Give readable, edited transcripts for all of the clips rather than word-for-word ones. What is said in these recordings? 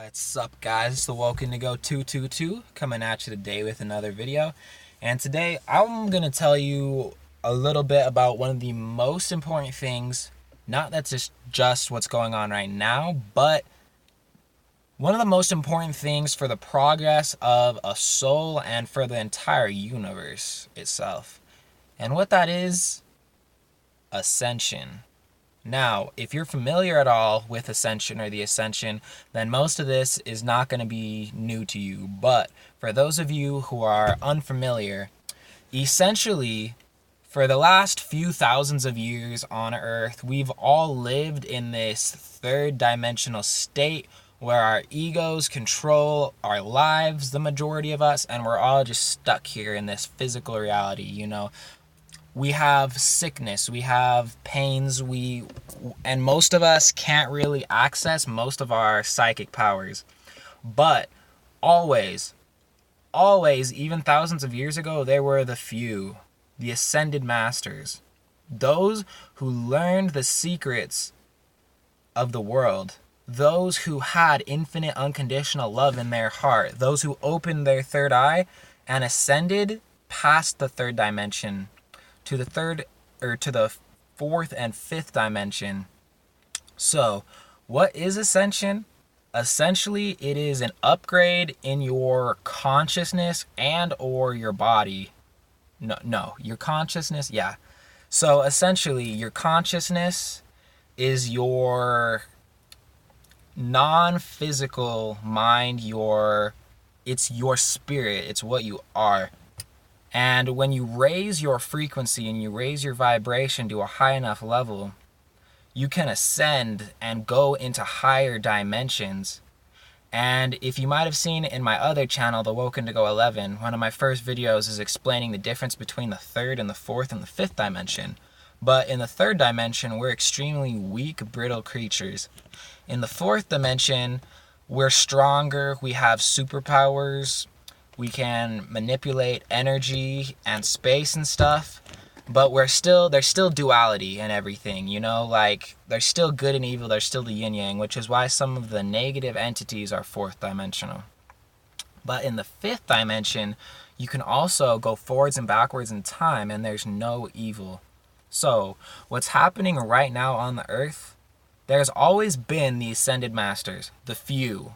What's up, guys? It's the Woken to Go 222 coming at you today with another video. And today I'm going to tell you a little bit about one of the most important things, not that's just what's going on right now, but one of the most important things for the progress of a soul and for the entire universe itself. And what that is, Ascension. Now, if you're familiar at all with Ascension or the Ascension, then most of this is not going to be new to you. But for those of you who are unfamiliar, essentially, for the last few thousands of years on Earth, we've all lived in this third dimensional state where our egos control our lives, the majority of us, and we're all just stuck here in this physical reality, We have sickness, we have pains, and most of us can't really access most of our psychic powers. But always, even thousands of years ago, there were the few, the ascended masters, those who learned the secrets of the world, those who had infinite unconditional love in their heart, those who opened their third eye and ascended past the third dimension to the fourth and fifth dimension. So, what is Ascension? Essentially, it is an upgrade in your consciousness and or your body. No, your consciousness, yeah. So, essentially, your consciousness is your non-physical mind, it's your spirit, it's what you are. And when you raise your frequency and you raise your vibration to a high enough level, you can ascend and go into higher dimensions. And if you might have seen in my other channel, The Woken to Go 11, one of my first videos is explaining the difference between the third and the fourth and the fifth dimension. But in the third dimension, we're extremely weak, brittle creatures. In the fourth dimension, we're stronger, we have superpowers, we can manipulate energy and space and stuff, but there's still duality and everything, like there's still good and evil, there's still the yin yang, which is why some of the negative entities are fourth dimensional. But in the fifth dimension, you can also go forwards and backwards in time and there's no evil. So what's happening right now on the earth, there's always been the ascended masters, the few.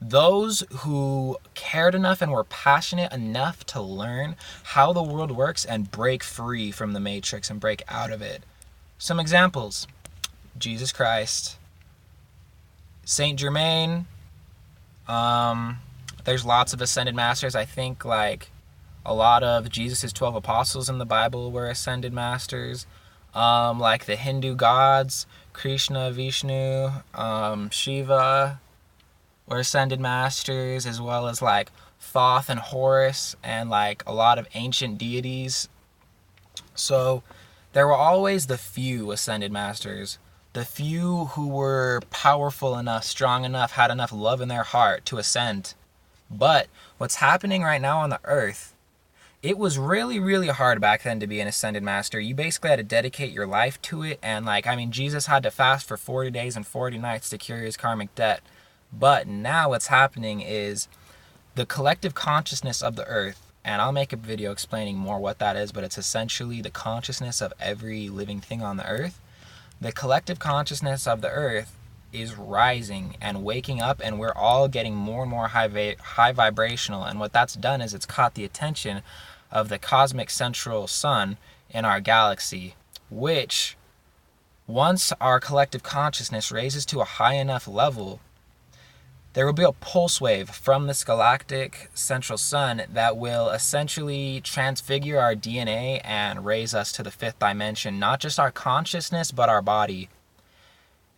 Those who cared enough and were passionate enough to learn how the world works and break free from the matrix and break out of it. Some examples: Jesus Christ, Saint Germain. There's lots of ascended masters. I think like a lot of Jesus' 12 apostles in the Bible were ascended masters. Like the Hindu gods, Krishna, Vishnu, Shiva, were ascended masters, as well as like Thoth and Horus and like a lot of ancient deities. So there were always the few ascended masters, the few who were powerful enough, strong enough, had enough love in their heart to ascend. But what's happening right now on the earth, it was really, really hard back then to be an ascended master. You basically had to dedicate your life to it. And Jesus had to fast for 40 days and 40 nights to cure his karmic debt. But now what's happening is the collective consciousness of the earth, and I'll make a video explaining more what that is, but it's essentially the consciousness of every living thing on the earth. The collective consciousness of the earth is rising and waking up, and we're all getting more and more high vibrational. And what that's done is it's caught the attention of the cosmic central sun in our galaxy, which once our collective consciousness raises to a high enough level, there will be a pulse wave from this galactic central sun that will essentially transfigure our DNA and raise us to the fifth dimension, not just our consciousness, but our body.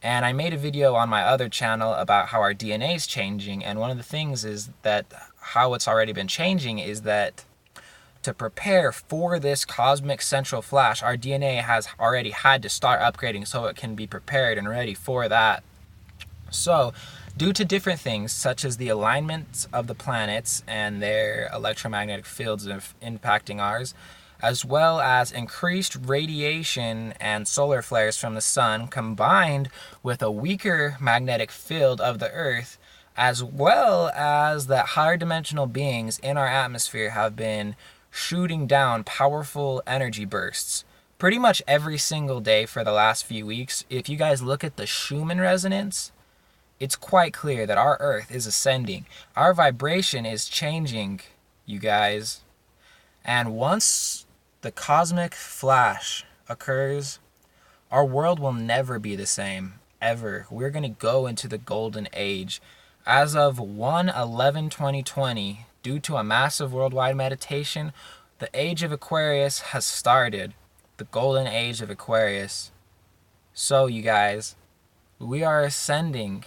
And I made a video on my other channel about how our DNA is changing, and one of the things is that how it's already been changing is that to prepare for this cosmic central flash, our DNA has already had to start upgrading so it can be prepared and ready for that. So, due to different things, such as the alignment of the planets and their electromagnetic fields impacting ours, as well as increased radiation and solar flares from the sun, combined with a weaker magnetic field of the Earth, as well as that higher dimensional beings in our atmosphere have been shooting down powerful energy bursts pretty much every single day for the last few weeks. If you guys look at the Schumann resonance, it's quite clear that our Earth is ascending. Our vibration is changing, you guys. And once the cosmic flash occurs, our world will never be the same, ever. We're going to go into the golden age. As of 1/11/2020, due to a massive worldwide meditation, the age of Aquarius has started. The golden age of Aquarius. So, you guys, we are ascending.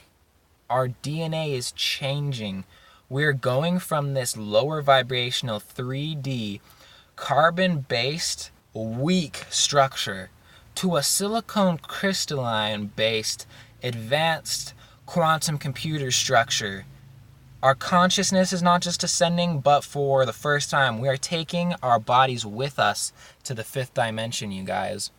Our DNA is changing. We're going from this lower vibrational 3D carbon-based weak structure to a silicone crystalline based advanced quantum computer structure. Our consciousness is not just ascending, but for the first time we are taking our bodies with us to the 5th dimension, you guys.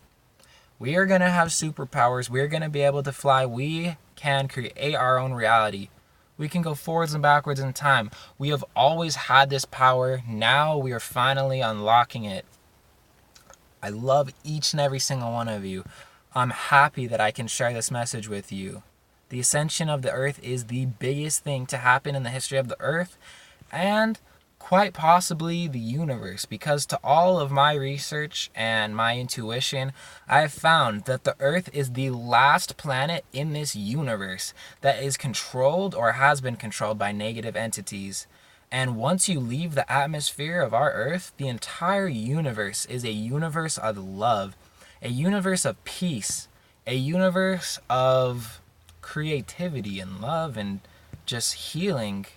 We are going to have superpowers. We're going to be able to fly. We can create our own reality. We can go forwards and backwards in time. We have always had this power. Now we are finally unlocking it. I love each and every single one of you. I'm happy that I can share this message with you. The ascension of the Earth is the biggest thing to happen in the history of the Earth, and quite possibly the universe, because to all of my research and my intuition, I have found that the Earth is the last planet in this universe that is controlled or has been controlled by negative entities. And once you leave the atmosphere of our Earth, the entire universe is a universe of love, a universe of peace, a universe of creativity and love and just healing.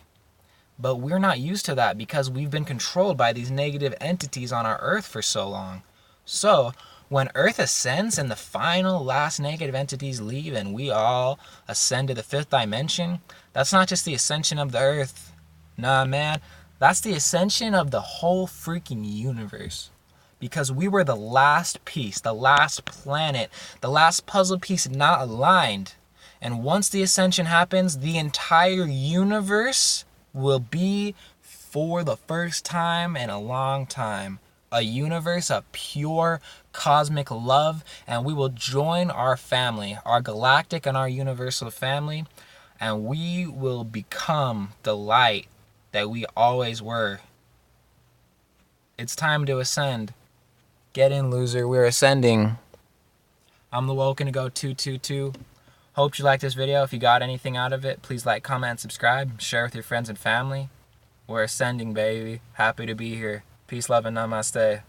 But we're not used to that because we've been controlled by these negative entities on our Earth for so long. So when Earth ascends and the final last negative entities leave and we all ascend to the 5th dimension, that's not just the ascension of the Earth. Nah, man, that's the ascension of the whole freaking universe. Because we were the last piece, the last planet, the last puzzle piece not aligned. And once the ascension happens, the entire universe will be, for the first time in a long time, a universe of pure cosmic love, and we will join our family, our galactic and our universal family, and we will become the light that we always were. It's time to ascend. Get in, loser. We're ascending. I'm the Woken to Go 222. Hope you liked this video. If you got anything out of it, please like, comment, and subscribe. Share with your friends and family. We're ascending, baby. Happy to be here. Peace, love, and namaste.